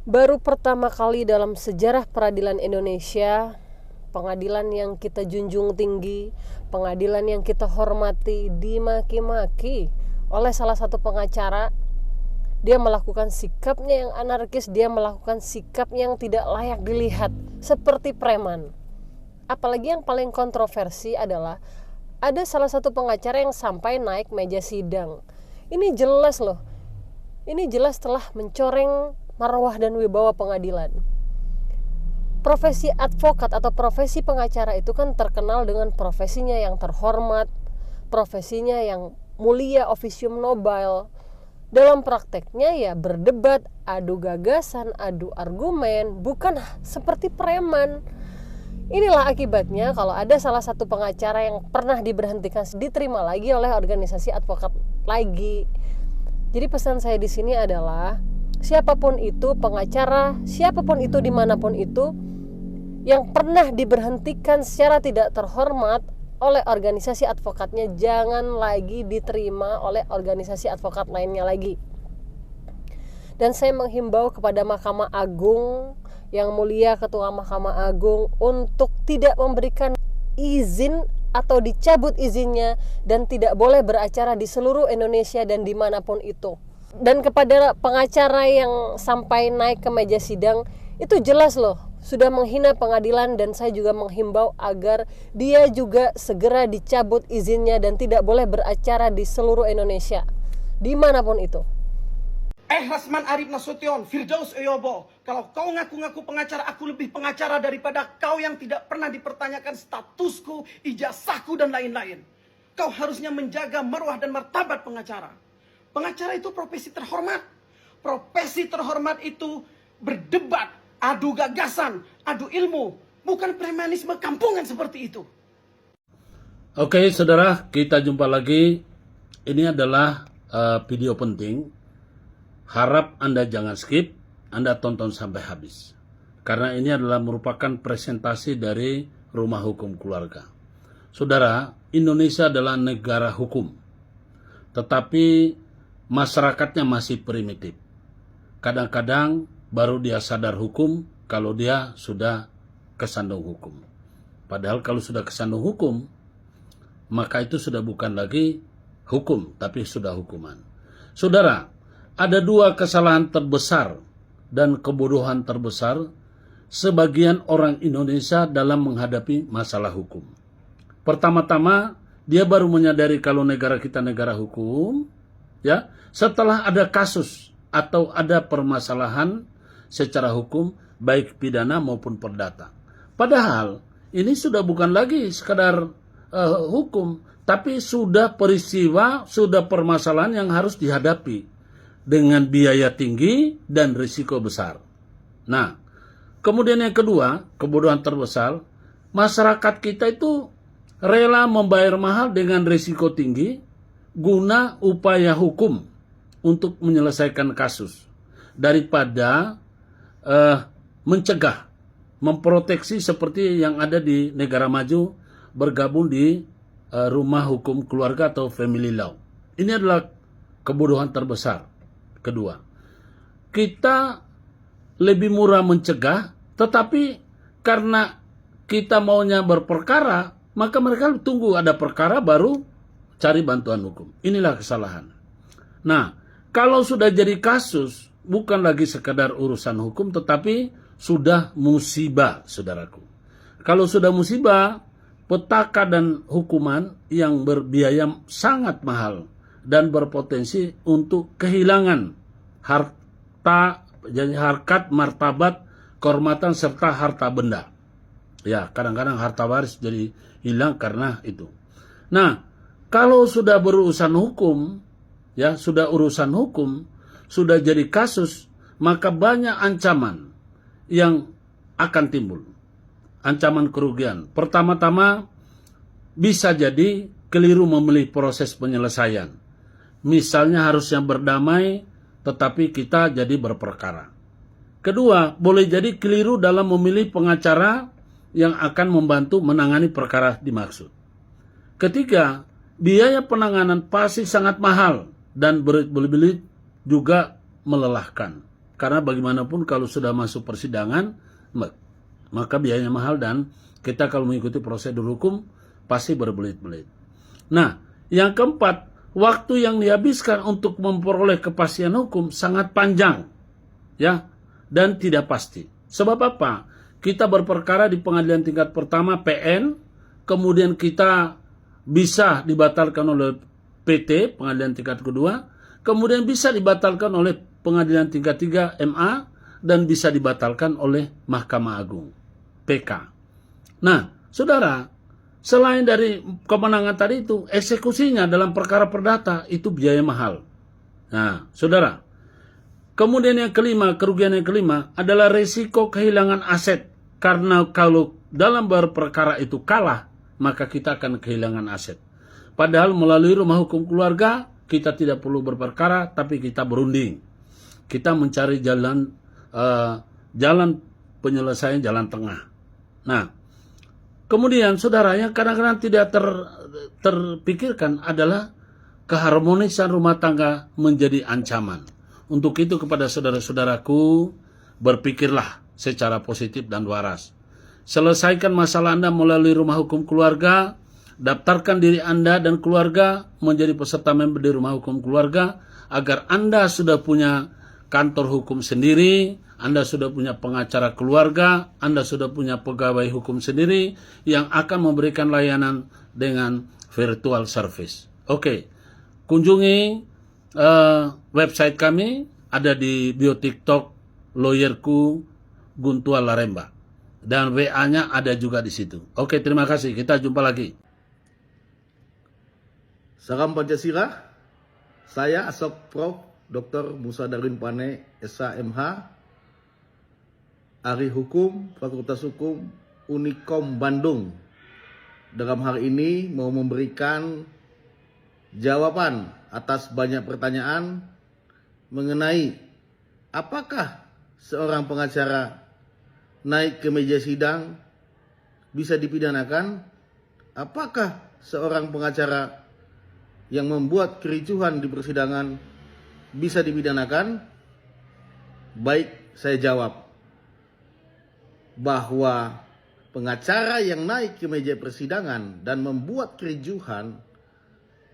Baru pertama kali dalam sejarah peradilan Indonesia, pengadilan yang kita junjung tinggi, pengadilan yang kita hormati, dimaki-maki oleh salah satu pengacara. Dia melakukan sikapnya yang anarkis, dia melakukan sikap yang tidak layak dilihat, seperti preman. Apalagi yang paling kontroversi adalah ada salah satu pengacara yang sampai naik meja sidang. Ini jelas loh, ini jelas telah mencoreng marwah dan wibawa pengadilan. Profesi advokat atau profesi pengacara itu kan terkenal dengan profesinya yang terhormat, profesinya yang mulia, officium nobile. Dalam prakteknya ya berdebat, adu gagasan, adu argumen, bukan seperti preman. Inilah akibatnya kalau ada salah satu pengacara yang pernah diberhentikan diterima lagi oleh organisasi advokat lagi. Jadi pesan saya di sini adalah siapapun itu pengacara, siapapun itu dimanapun itu yang pernah diberhentikan secara tidak terhormat oleh organisasi advokatnya, jangan lagi diterima oleh organisasi advokat lainnya lagi. Dan saya menghimbau kepada Mahkamah Agung, yang mulia Ketua Mahkamah Agung, untuk tidak memberikan izin atau dicabut izinnya dan tidak boleh beracara di seluruh Indonesia dan dimanapun itu. Dan kepada pengacara yang sampai naik ke meja sidang, itu jelas loh sudah menghina pengadilan, dan saya juga menghimbau agar dia juga segera dicabut izinnya dan tidak boleh beracara di seluruh Indonesia dimanapun itu. Rasman Arif Nasution, Firdaus Eyobo, kalau kau ngaku-ngaku pengacara, aku lebih pengacara daripada kau yang tidak pernah dipertanyakan statusku, ijazahku, dan lain-lain. Kau harusnya menjaga marwah dan martabat pengacara. Pengacara itu profesi terhormat. Profesi terhormat itu berdebat, adu gagasan, adu ilmu, bukan premanisme kampungan seperti itu. Oke, saudara, kita jumpa lagi. Ini adalah video penting. Harap Anda jangan skip, Anda tonton sampai habis. Karena ini adalah merupakan presentasi dari Rumah Hukum Keluarga. Saudara, Indonesia adalah negara hukum. Tetapi masyarakatnya masih primitif. Kadang-kadang baru dia sadar hukum kalau dia sudah kesandung hukum. Padahal kalau sudah kesandung hukum, maka itu sudah bukan lagi hukum, tapi sudah hukuman. Saudara, ada dua kesalahan terbesar dan kebodohan terbesar sebagian orang Indonesia dalam menghadapi masalah hukum. Pertama-tama, dia baru menyadari kalau negara kita negara hukum, ya, setelah ada kasus atau ada permasalahan secara hukum, baik pidana maupun perdata. Padahal ini sudah bukan lagi sekadar hukum, tapi sudah peristiwa, sudah permasalahan yang harus dihadapi dengan biaya tinggi dan risiko besar. Nah, kemudian yang kedua, kebodohan terbesar, masyarakat kita itu rela membayar mahal dengan risiko tinggi guna upaya hukum untuk menyelesaikan kasus daripada mencegah, memproteksi seperti yang ada di negara maju, bergabung di Rumah Hukum Keluarga atau Family Law. Ini adalah kebodohan terbesar. Kedua, kita lebih murah mencegah, tetapi karena kita maunya berperkara, maka mereka tunggu ada perkara baru cari bantuan hukum. Inilah kesalahan. Nah, kalau sudah jadi kasus, bukan lagi sekadar urusan hukum, tetapi sudah musibah, saudaraku. Kalau sudah musibah, petaka dan hukuman yang berbiaya sangat mahal dan berpotensi untuk kehilangan harta, jadi harkat, martabat, kehormatan, serta harta benda. Ya, kadang-kadang harta waris jadi hilang karena itu. Nah, kalau sudah berurusan hukum, ya, sudah urusan hukum, sudah jadi kasus, maka banyak ancaman yang akan timbul. Ancaman kerugian. Pertama-tama, bisa jadi keliru memilih proses penyelesaian. Misalnya harusnya berdamai, tetapi kita jadi berperkara. Kedua, boleh jadi keliru dalam memilih pengacara yang akan membantu menangani perkara dimaksud. Ketiga, biaya penanganan pasti sangat mahal dan berbelit-belit juga melelahkan. karena bagaimanapun kalau sudah masuk persidangan maka biayanya mahal dan kita kalau mengikuti prosedur hukum pasti berbelit-belit. Nah, yang keempat, waktu yang dihabiskan untuk memperoleh kepastian hukum sangat panjang, ya, dan tidak pasti. Sebab apa? Kita berperkara di pengadilan tingkat pertama PN, kemudian kita bisa dibatalkan oleh PT, pengadilan tingkat kedua, kemudian bisa dibatalkan oleh pengadilan tingkat 3 MA, dan bisa dibatalkan oleh Mahkamah Agung, PK. Nah, saudara, selain dari kemenangan tadi itu, eksekusinya dalam perkara perdata itu biaya mahal. Nah, saudara, kemudian yang kelima, kerugian yang kelima adalah resiko kehilangan aset. Karena kalau dalam berperkara itu kalah, maka kita akan kehilangan aset. Padahal melalui rumah hukum keluarga, kita tidak perlu berperkara, tapi kita berunding. Kita mencari jalan penyelesaian, jalan tengah. Nah, kemudian saudara, yang kadang-kadang tidak terpikirkan adalah keharmonisan rumah tangga menjadi ancaman. Untuk itu kepada saudara-saudaraku, berpikirlah secara positif dan waras. Selesaikan masalah Anda melalui rumah hukum keluarga, daftarkan diri Anda dan keluarga menjadi peserta member di rumah hukum keluarga, agar Anda sudah punya kantor hukum sendiri, Anda sudah punya pengacara keluarga, Anda sudah punya pegawai hukum sendiri yang akan memberikan layanan dengan virtual service. Oke, kunjungi website kami, ada di bio TikTok lawyerku Guntual Laremba, dan WA-nya ada juga di situ. Oke, terima kasih. Kita jumpa lagi. Salam Pancasila. Saya Asok Prof. Dr. Musa Darwin Pane, SHMH, Ahli Hukum, Fakultas Hukum, Unikom Bandung. Dalam hal ini mau memberikan jawaban atas banyak pertanyaan mengenai apakah seorang pengacara naik ke meja sidang bisa dipidanakan, apakah seorang pengacara yang membuat kericuhan di persidangan bisa dipidanakan. Baik, saya jawab bahwa pengacara yang naik ke meja persidangan dan membuat kericuhan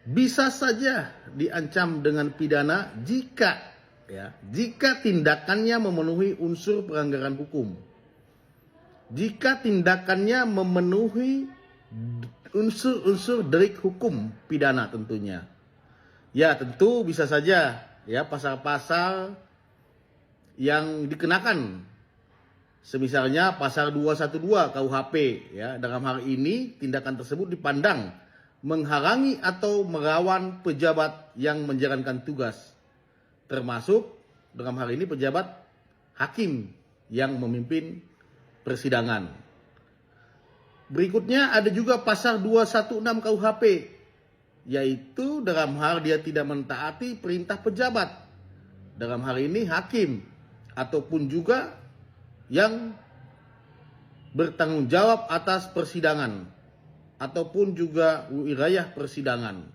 bisa saja diancam dengan pidana jika tindakannya memenuhi unsur pelanggaran hukum. Jika tindakannya memenuhi unsur-unsur delik hukum pidana tentunya. Ya, tentu bisa saja ya pasal-pasal yang dikenakan. Semisalnya pasal 212 KUHP ya. Dalam hal ini tindakan tersebut dipandang menghalangi atau melawan pejabat yang menjalankan tugas. Termasuk dalam hal ini pejabat hakim yang memimpin persidangan. Berikutnya ada juga pasal 216 KUHP, yaitu dalam hal dia tidak mentaati perintah pejabat. Dalam hal ini hakim ataupun juga yang bertanggung jawab atas persidangan ataupun juga wilayah persidangan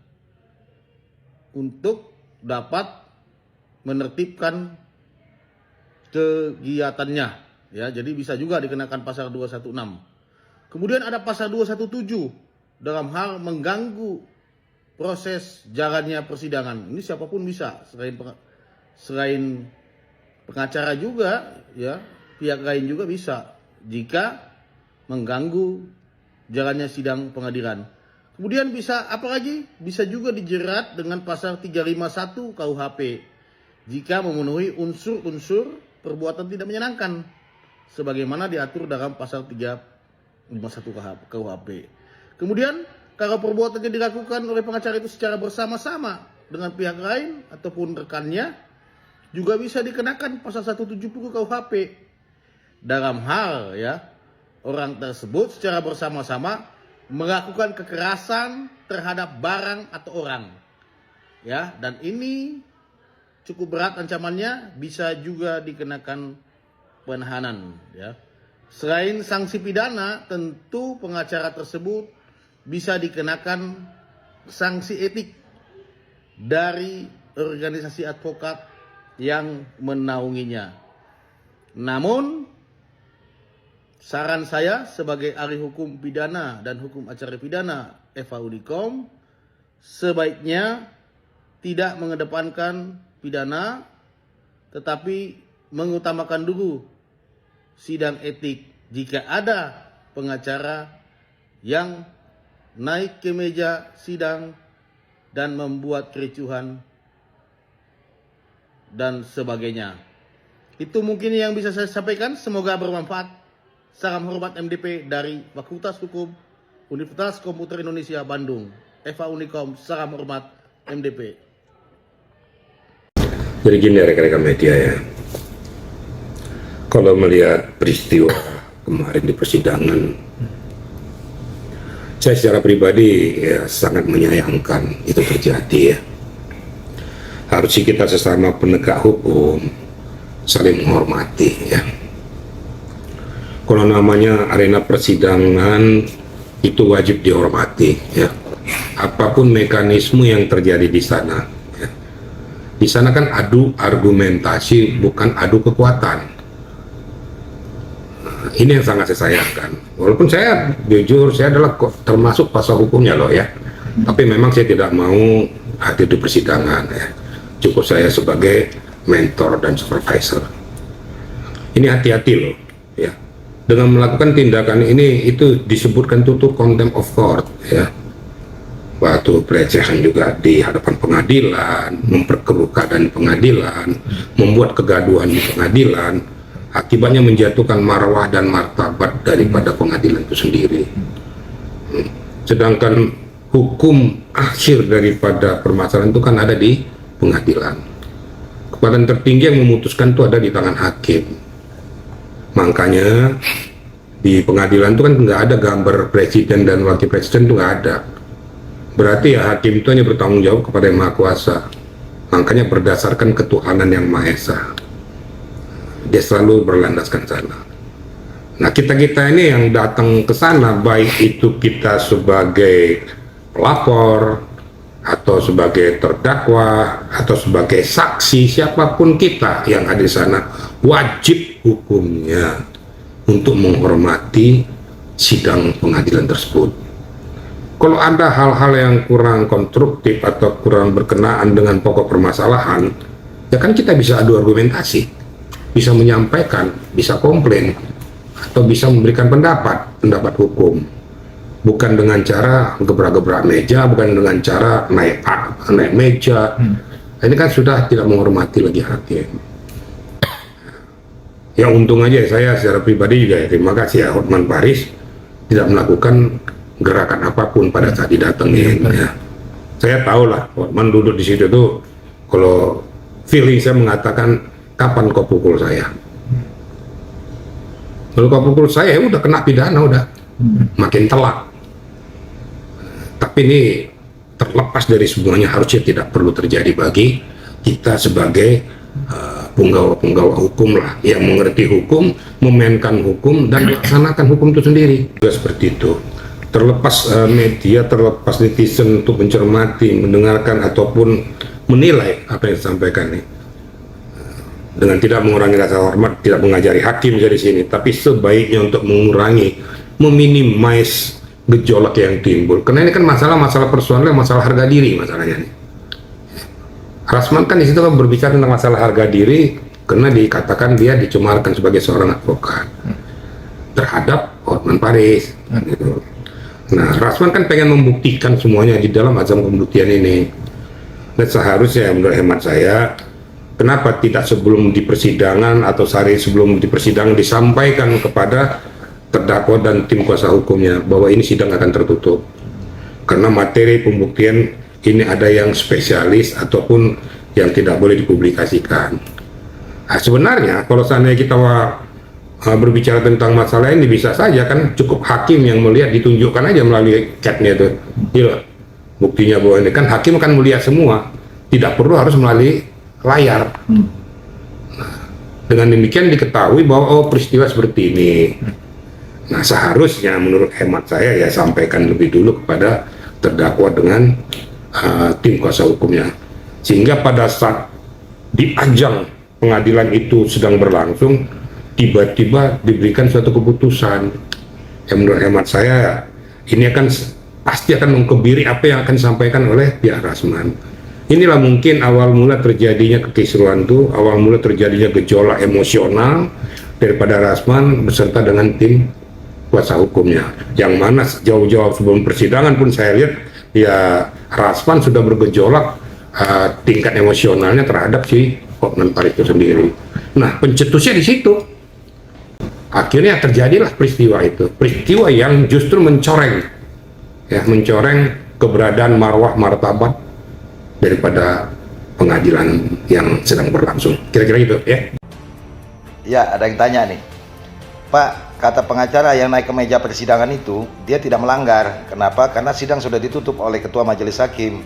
untuk dapat menertibkan kegiatannya ya. Jadi bisa juga dikenakan pasal 216. Kemudian ada pasal 217 dalam hal mengganggu proses jalannya persidangan. Ini siapapun bisa, selain pengacara juga ya, pihak lain juga bisa jika mengganggu jalannya sidang pengadilan. Kemudian bisa apalagi? Bisa juga dijerat dengan pasal 351 KUHP jika memenuhi unsur-unsur perbuatan tidak menyenangkan sebagaimana diatur dalam pasal 351 KUHP. Kemudian kalau perbuatannya dilakukan oleh pengacara itu secara bersama-sama dengan pihak lain ataupun rekannya, juga bisa dikenakan pasal 170 KUHP. Dalam hal ya, orang tersebut secara bersama-sama melakukan kekerasan terhadap barang atau orang. Ya, dan ini cukup berat ancamannya, bisa juga dikenakan penahanan ya. Selain sanksi pidana, tentu pengacara tersebut bisa dikenakan sanksi etik dari organisasi advokat yang menaunginya. Namun, saran saya sebagai ahli hukum pidana dan hukum acara pidana FH Unicom, sebaiknya tidak mengedepankan pidana, tetapi mengutamakan dulu sidang etik jika ada pengacara yang naik ke meja sidang dan membuat kericuhan dan sebagainya. Itu mungkin yang bisa saya sampaikan, semoga bermanfaat. Salam hormat MDP dari Fakultas Hukum Universitas Komputer Indonesia Bandung. FH Unicom, salam hormat MDP. Jadi gini rekan-rekan media ya, kalau melihat peristiwa kemarin di persidangan, saya secara pribadi ya sangat menyayangkan itu terjadi ya. Harusnya kita sesama penegak hukum saling menghormati ya. Kalau namanya arena persidangan itu wajib dihormati ya. Apapun mekanisme yang terjadi di sana ya. Di sana kan adu argumentasi, bukan adu kekuatan. Nah, ini yang sangat saya sayangkan. Walaupun saya jujur, saya adalah termasuk pasal hukumnya loh ya. Tapi memang saya tidak mau hadir di persidangan ya. Cukup saya sebagai mentor dan supervisor. Ini hati-hati loh ya. Dengan melakukan tindakan ini itu disebutkan tutup contempt of court ya. Waktu pelecehan juga di hadapan pengadilan, memperkeruh keadaan pengadilan, membuat kegaduhan di pengadilan, akibatnya menjatuhkan marwah dan martabat daripada pengadilan itu sendiri. Sedangkan hukum akhir daripada permasalahan itu kan ada di pengadilan. Kekuatan tertinggi yang memutuskan itu ada di tangan hakim. Makanya di pengadilan itu kan nggak ada gambar presiden dan wakil presiden, itu nggak ada. Berarti ya hakim itu hanya bertanggung jawab kepada Yang Maha Kuasa. Makanya berdasarkan ketuhanan Yang Maha Esa, dia selalu berlandaskan sana. Nah kita-kita ini yang datang ke sana, baik itu kita sebagai pelapor atau sebagai terdakwa atau sebagai saksi, siapapun kita yang ada di sana, wajib hukumnya untuk menghormati sidang pengadilan tersebut. Kalau ada hal-hal yang kurang konstruktif atau kurang berkenaan dengan pokok permasalahan, ya kan kita bisa adu argumentasi, bisa menyampaikan, bisa komplain, atau bisa memberikan pendapat hukum. Bukan dengan cara gebrak-gebrak meja, bukan dengan cara naik meja. Ini kan sudah tidak menghormati lagi hakim. Ya untung aja saya secara pribadi juga ya, terima kasih ya Hotman Paris tidak melakukan gerakan apapun pada saat didatengin ya. Saya tahu lah Hotman duduk di situ tuh, kalau feeling saya mengatakan kapan kau pukul saya. Kalau kau pukul saya udah kena pidana, udah makin telak. Tapi ini terlepas dari semuanya, harusnya tidak perlu terjadi bagi kita sebagai penggawa hukum lah, yang mengerti hukum, memainkan hukum, dan melaksanakan hukum itu sendiri. Juga seperti itu. Terlepas media, terlepas netizen untuk mencermati, mendengarkan, ataupun menilai apa yang disampaikan nih. Dengan tidak mengurangi rasa hormat, tidak mengajari hakim dari sini, tapi sebaiknya untuk mengurangi, meminimais gejolak yang timbul. Karena ini kan masalah personal, masalah harga diri masalahnya nih. Rasman kan di situ kan berbicara tentang masalah harga diri karena dikatakan dia dicemarkan sebagai seorang advokat terhadap Hotman Paris. Gitu. Nah, Rasman kan pengen membuktikan semuanya di dalam azam pembuktian ini. Dan seharusnya menurut hemat saya, kenapa tidak sebelum di persidangan atau sehari sebelum di persidangan disampaikan kepada terdakwa dan tim kuasa hukumnya bahwa ini sidang akan tertutup karena materi pembuktian ini ada yang spesialis ataupun yang tidak boleh dipublikasikan. Nah, sebenarnya kalau seandainya kita berbicara tentang masalah ini, bisa saja kan cukup hakim yang melihat, ditunjukkan aja melalui chatnya itu, iya, buktinya bahwa ini kan hakim akan melihat semua, tidak perlu harus melalui layar. Nah, dengan demikian diketahui bahwa oh peristiwa seperti ini. Nah seharusnya menurut hemat saya ya sampaikan lebih dulu kepada terdakwa dengan tim kuasa hukumnya, sehingga pada saat di ajang pengadilan itu sedang berlangsung, tiba-tiba diberikan suatu keputusan yang menurut hemat saya ini pasti akan mengkebiri apa yang akan disampaikan oleh pihak Rasman. Inilah mungkin awal mula terjadinya kekisruan itu, awal mula terjadinya gejolak emosional daripada Rasman beserta dengan tim kuasa hukumnya. Yang mana jauh-jauh sebelum persidangan pun saya lihat ya Rasman sudah bergejolak tingkat emosionalnya terhadap si Hotman Paris itu sendiri. Nah, pencetusnya di situ. Akhirnya terjadilah peristiwa itu, peristiwa yang justru mencoreng keberadaan marwah martabat daripada pengadilan yang sedang berlangsung. Kira-kira gitu ya. Ya, ada yang tanya nih. Pak, kata pengacara yang naik ke meja persidangan itu, dia tidak melanggar. Kenapa? Karena sidang sudah ditutup oleh ketua majelis hakim.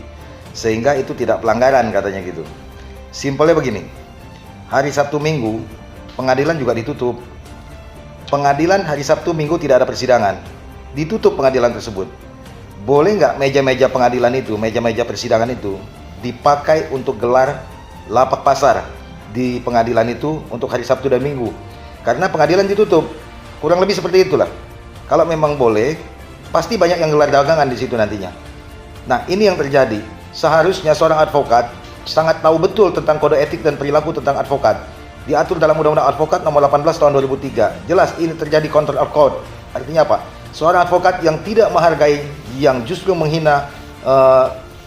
Sehingga itu tidak pelanggaran katanya gitu. Simpelnya begini. Hari Sabtu Minggu, pengadilan juga ditutup. Pengadilan hari Sabtu Minggu tidak ada persidangan. Ditutup pengadilan tersebut. Boleh nggak meja-meja pengadilan itu, meja-meja persidangan itu dipakai untuk gelar lapak pasar di pengadilan itu untuk hari Sabtu dan Minggu? Karena pengadilan ditutup. Kurang lebih seperti itulah. Kalau memang boleh, pasti banyak yang gelar dagangan di situ nantinya. Nah, ini yang terjadi. Seharusnya seorang advokat sangat tahu betul tentang kode etik dan perilaku tentang advokat. Diatur dalam Undang-Undang Advokat nomor 18 tahun 2003. Jelas ini terjadi contempt of court. Artinya apa? Seorang advokat yang tidak menghargai, yang justru menghina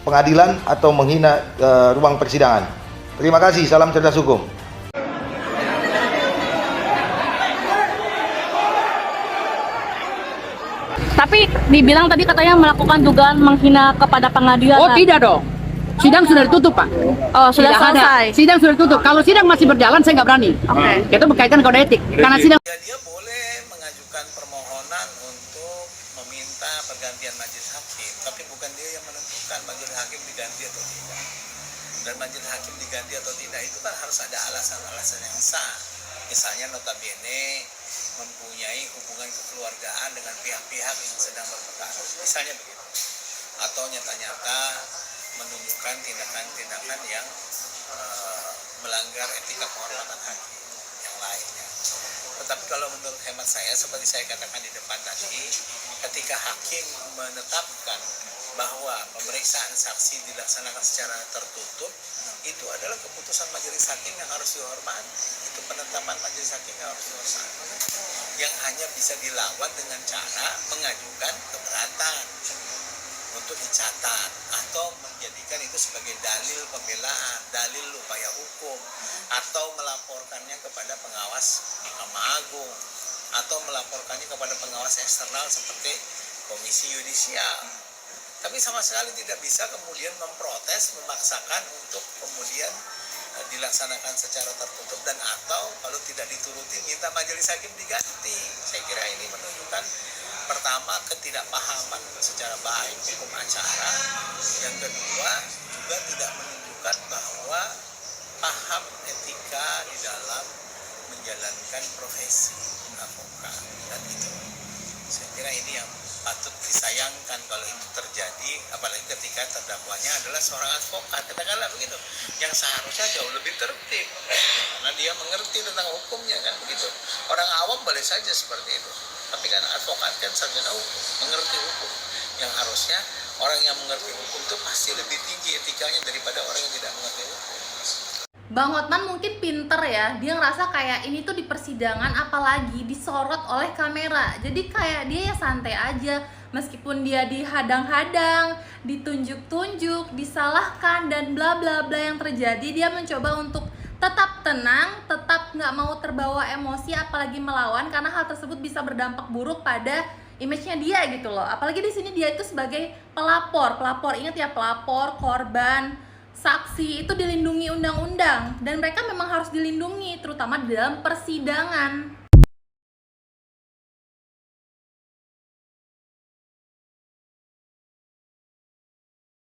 pengadilan atau menghina ruang persidangan. Terima kasih, salam cerdas hukum. Tapi dibilang tadi katanya melakukan dugaan menghina kepada pengadilan. Oh tidak dong, sidang sudah ditutup Pak. Oh, sudah Tidak ada. selesai. Sidang sudah ditutup. Kalau sidang masih berjalan saya nggak berani. Oke. Itu berkaitan kode etik. Karena sidang Dia boleh mengajukan permohonan untuk meminta pergantian majelis hakim, tapi bukan dia yang menentukan majelis hakim diganti atau tidak. Dan majelis hakim diganti atau tidak itu kan harus ada alasan-alasan yang sah. Misalnya notabene mempunyai hubungan kekeluargaan dengan pihak-pihak yang sedang berperkara, misalnya begitu. Atau nyata-nyata menunjukkan tindakan-tindakan yang melanggar etika kehormatan hakim yang lainnya. Tetapi kalau menurut hemat saya, seperti saya katakan di depan tadi, ketika hakim menetapkan bahwa pemeriksaan saksi dilaksanakan secara tertutup, itu adalah keputusan majelis hakim yang harus dihormati. Itu penetapan majelis hakim yang harus dihormati, yang hanya bisa dilawan dengan cara mengajukan keberatan untuk dicatat atau menjadikan itu sebagai dalil pembelaan, dalil upaya hukum, atau melaporkannya kepada pengawas Mahkamah Agung, atau melaporkannya kepada pengawas eksternal seperti Komisi Yudisial. Tapi sama sekali tidak bisa kemudian memprotes, memaksakan untuk kemudian dilaksanakan secara tertutup, dan atau kalau tidak dituruti minta majelis hakim diganti. Saya kira ini menunjukkan pertama ketidakpahaman secara baik hukum acara, yang kedua juga tidak menunjukkan bahwa paham etika di dalam menjalankan profesi advokat, dan itu saya kira ini yang patut disayangkan kalau itu terjadi, apalagi ketika terdakwanya adalah seorang advokat, katakanlah begitu, yang seharusnya jauh lebih tertib karena dia mengerti tentang hukumnya, kan begitu. Orang awam boleh saja seperti itu, tapi kan advokat kan sarjana hukum, mengerti hukum, yang harusnya orang yang mengerti hukum itu pasti lebih tinggi etikanya daripada orang yang tidak mengerti hukum. Bang Hotman mungkin pinter ya, dia ngerasa kayak ini tuh di persidangan apalagi disorot oleh kamera. Jadi kayak dia ya santai aja, meskipun dia dihadang-hadang, ditunjuk-tunjuk, disalahkan dan bla bla bla yang terjadi, dia mencoba untuk tetap tenang, tetap nggak mau terbawa emosi apalagi melawan, karena hal tersebut bisa berdampak buruk pada image-nya dia gitu loh. Apalagi di sini dia itu sebagai pelapor, ingat ya, pelapor, korban, saksi itu dilindungi undang-undang, dan mereka memang harus dilindungi terutama di dalam persidangan.